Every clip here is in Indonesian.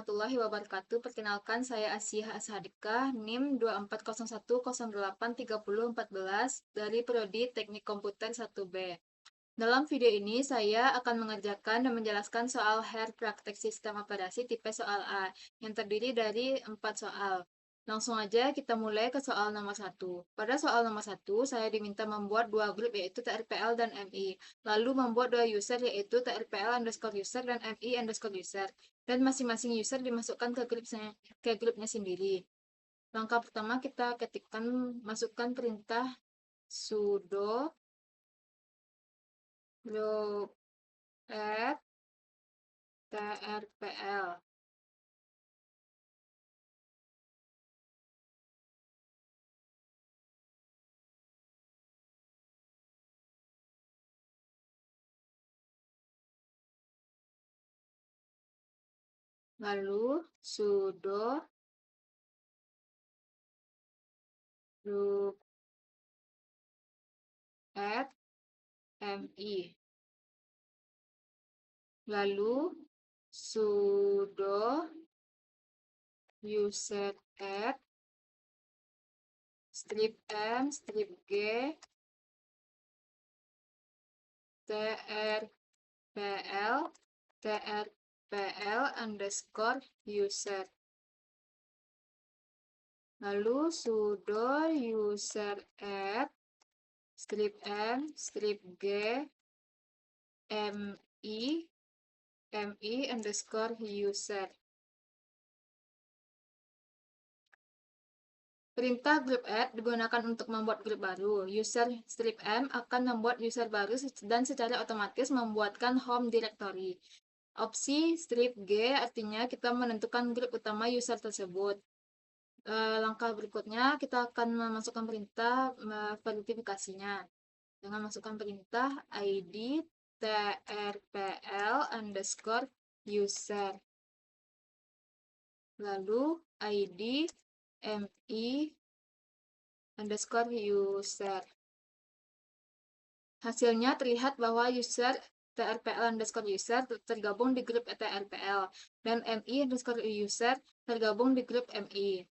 warahmatullahi wabarakatuh. Perkenalkan, saya Asyah Ashadikah, NIM 2401083014 dari Prodi Teknik Komputer 1B. Dalam video ini, saya akan mengerjakan dan menjelaskan soal HER praktek sistem operasi tipe soal A, yang terdiri dari 4 soal. Langsung aja kita mulai ke soal nomor 1. Pada soal nomor 1, saya diminta membuat dua grup yaitu TRPL dan MI. Lalu membuat dua user yaitu TRPL_user dan MI_user. Dan masing-masing user dimasukkan ke grupnya sendiri. Langkah pertama kita ketikkan masukkan perintah sudo group add TRPL. Lalu sudo group add MI. Lalu sudo user add strip m strip g trpl underscore user. Lalu sudo user add strip m strip g mi underscore user. Perintah group add digunakan untuk membuat grup baru. User strip m akan membuat user baru dan secara otomatis membuatkan home directory. Opsi strip g artinya kita menentukan grup utama user tersebut. Langkah berikutnya kita akan memasukkan perintah verifikasinya dengan masukkan perintah id trpl underscore user. Lalu id mi underscore user. Hasilnya terlihat bahwa user trpl underscore user tergabung di grup trpl dan mi underscore user tergabung di grup mi.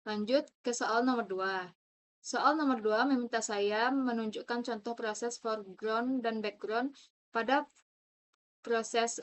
Lanjut ke soal nomor 2. Soal nomor 2 meminta saya menunjukkan contoh proses foreground dan background. Pada proses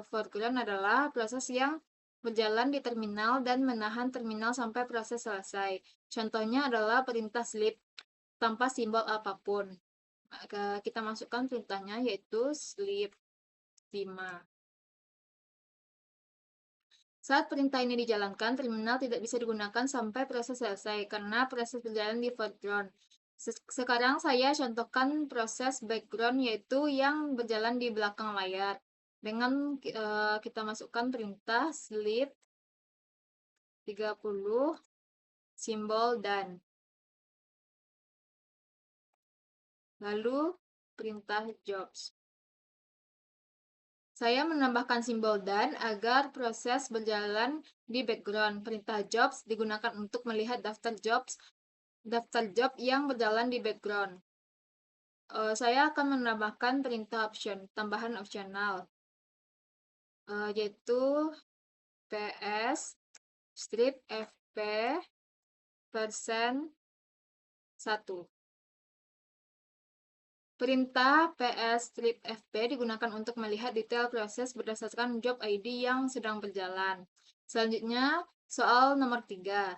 foreground adalah proses yang berjalan di terminal dan menahan terminal sampai proses selesai. Contohnya adalah perintah sleep tanpa simbol apapun. Kita masukkan perintahnya yaitu sleep 5. Saat perintah ini dijalankan, terminal tidak bisa digunakan sampai proses selesai karena proses berjalan di foreground. Sekarang saya contohkan proses background yaitu yang berjalan di belakang layar. Dengan kita masukkan perintah sleep 30 simbol dan. Lalu perintah jobs. Saya menambahkan simbol dan agar proses berjalan di background. Perintah jobs digunakan untuk melihat daftar job yang berjalan di background. Saya akan menambahkan perintah tambahan opsional, yaitu ps strip fp %1. Perintah ps strip fp digunakan untuk melihat detail proses berdasarkan job ID yang sedang berjalan. Selanjutnya, soal nomor 3.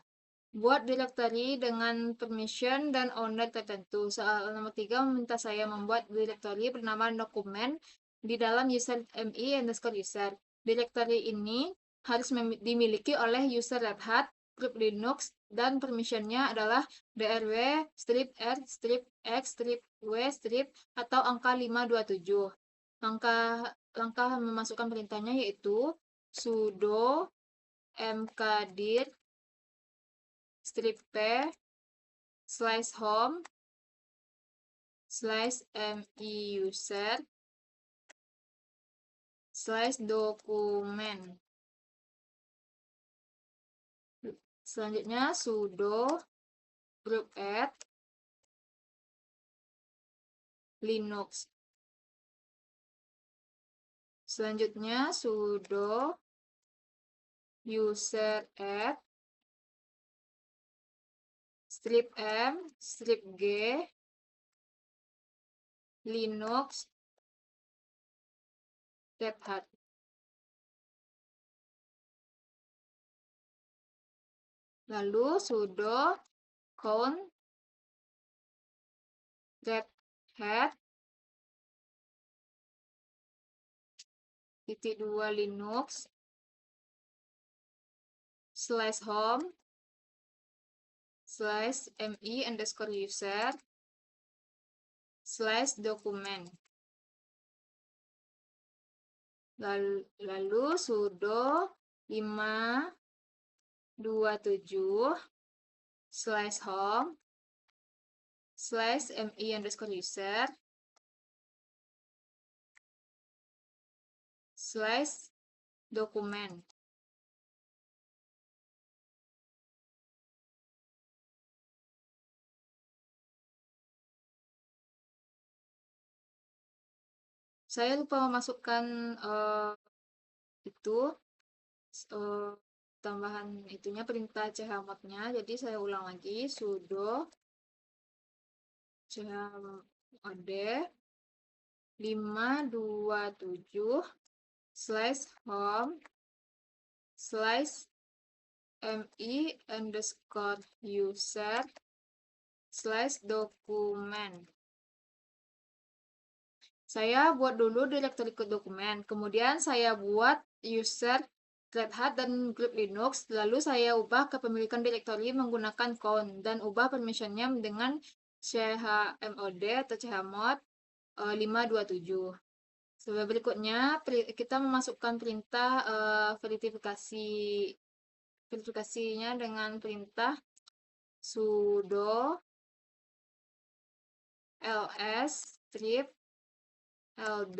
Buat directory dengan permission dan owner tertentu. Soal nomor 3 meminta saya membuat directory bernama dokumen di dalam user mi underscore user. Directory ini harus dimiliki oleh user Red Hat, grup Linux, dan permissionnya adalah drw, strip r, strip x, strip w, strip, atau angka 527. Langkah memasukkan perintahnya yaitu sudo mkdir strip p /home /mi user /dokumen. Selanjutnya sudo group add linux. Selanjutnya sudo user add strip m strip g Linux Red Hat. Lalu sudo count Red Hat /2 Linux /home /me_user /document. Lalu sudo 527 /home /me_user /document. Saya lupa memasukkan itu tambahan itunya, perintah chmod-nya. Jadi saya ulang lagi, sudo chmod 527 /home /me_user /document. Saya buat dulu direktori ke dokumen, kemudian saya buat user Red Hat dan grup Linux, lalu saya ubah kepemilikan direktori menggunakan count dan ubah permissionnya dengan chmod atau chmod 527. Sebagai berikutnya, kita memasukkan perintah verifikasinya dengan perintah sudo ls strip ld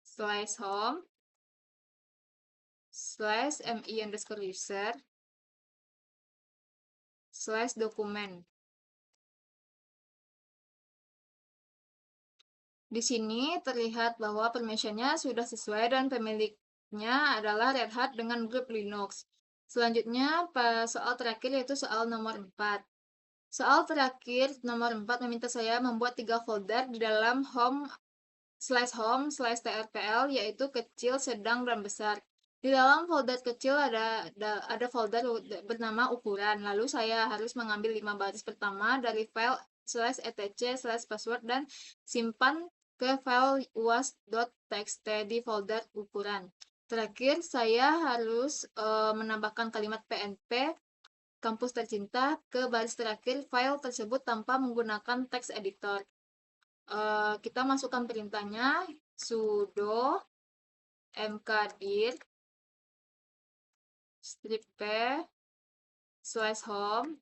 /home /me_user /document. Di sini terlihat bahwa permissionnya sudah sesuai dan pemiliknya adalah Red Hat dengan grup Linux. Selanjutnya, soal terakhir yaitu soal nomor 4. Soal terakhir nomor 4 meminta saya membuat 3 folder di dalam home/trpl, yaitu kecil, sedang, dan besar. Di dalam folder kecil ada folder bernama ukuran. Lalu saya harus mengambil 5 baris pertama dari file /etc/password dan simpan ke file uas.txt di folder ukuran. Terakhir, saya harus menambahkan kalimat pnp kampus tercinta ke baris terakhir file tersebut tanpa menggunakan text editor. Kita masukkan perintahnya, sudo mkdir strip p /home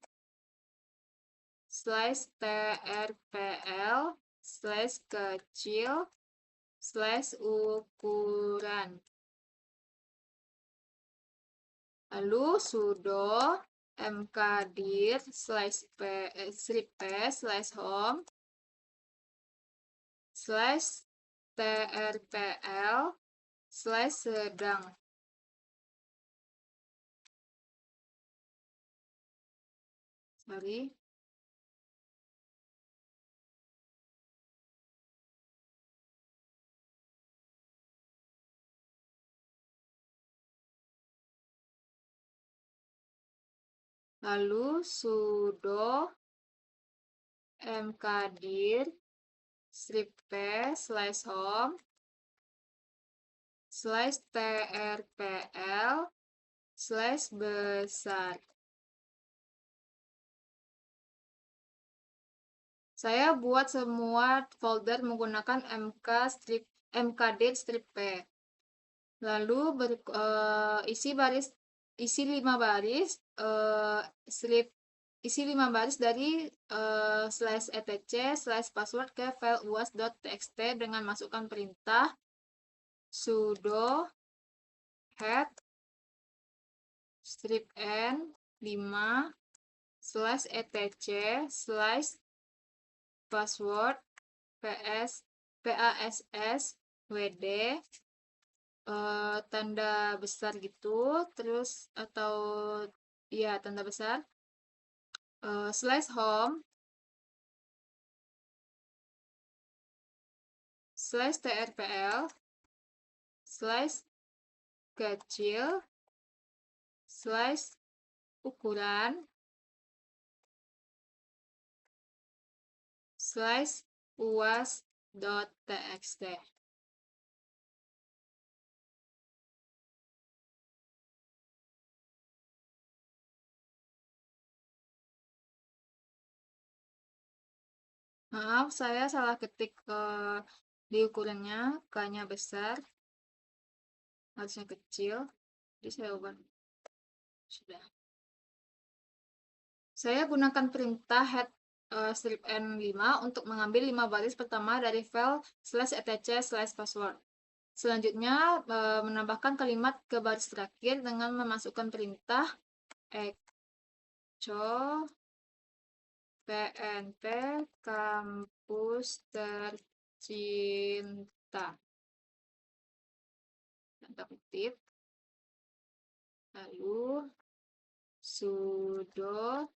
/trpl /kecil /ukuran. Lalu sudo mkdir strip p /home /trpl /sedang. Lalu sudo mkdir strip p /home /trpl /besar. Saya buat semua folder menggunakan mkdir strip p. Lalu isi 5 baris dari /etc/password ke file uas.txt dengan masukkan perintah sudo head strip n 5 /etc/password passwd tanda besar gitu, terus atau ya tanda besar, slash home, slash trpl, slash kecil, slash ukuran, slash uas.txt. Maaf, saya salah ketik di ukurannya, K-nya besar, harusnya kecil, jadi saya ubah. Sudah. Saya gunakan perintah head strip n5 untuk mengambil 5 baris pertama dari file /etc/password. Selanjutnya, menambahkan kalimat ke baris terakhir dengan memasukkan perintah echo pnp kampus tercinta. Tanda kutip. Lalu sudo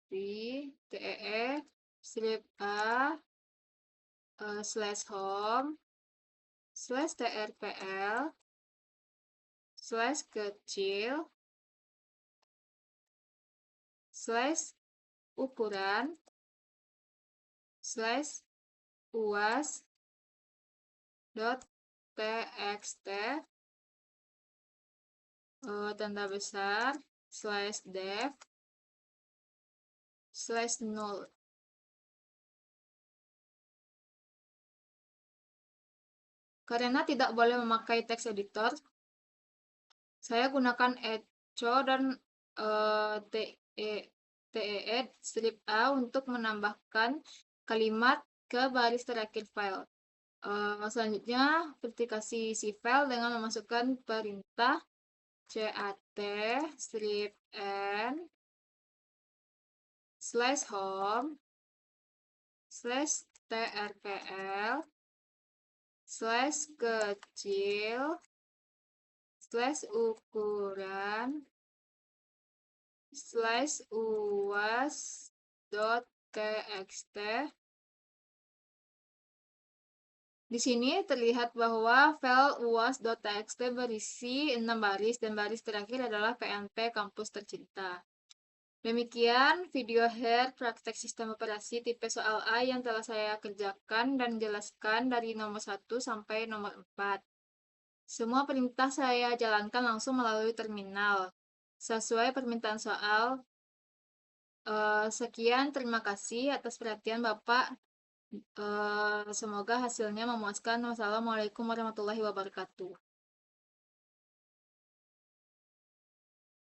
di tee strip a slash home slash trpl slash kecil slash ukuran slash uas dot txt tanda besar slash dev slash null. Karena tidak boleh memakai text editor, saya gunakan echo dan teed strip a untuk menambahkan kalimat ke baris terakhir file. Selanjutnya, verifikasi si file dengan memasukkan perintah cat strip n slash home slash trpl slash kecil slash ukuran slash uas dot txt. Di sini terlihat bahwa file uas.txt berisi 6 baris dan baris terakhir adalah pnp kampus tercinta. Demikian video hair praktek sistem operasi tipe soal A yang telah saya kerjakan dan jelaskan dari nomor 1 sampai nomor 4. Semua perintah saya jalankan langsung melalui terminal. Sesuai permintaan soal, sekian, terima kasih atas perhatian Bapak. Semoga hasilnya memuaskan. Wassalamualaikum warahmatullahi wabarakatuh.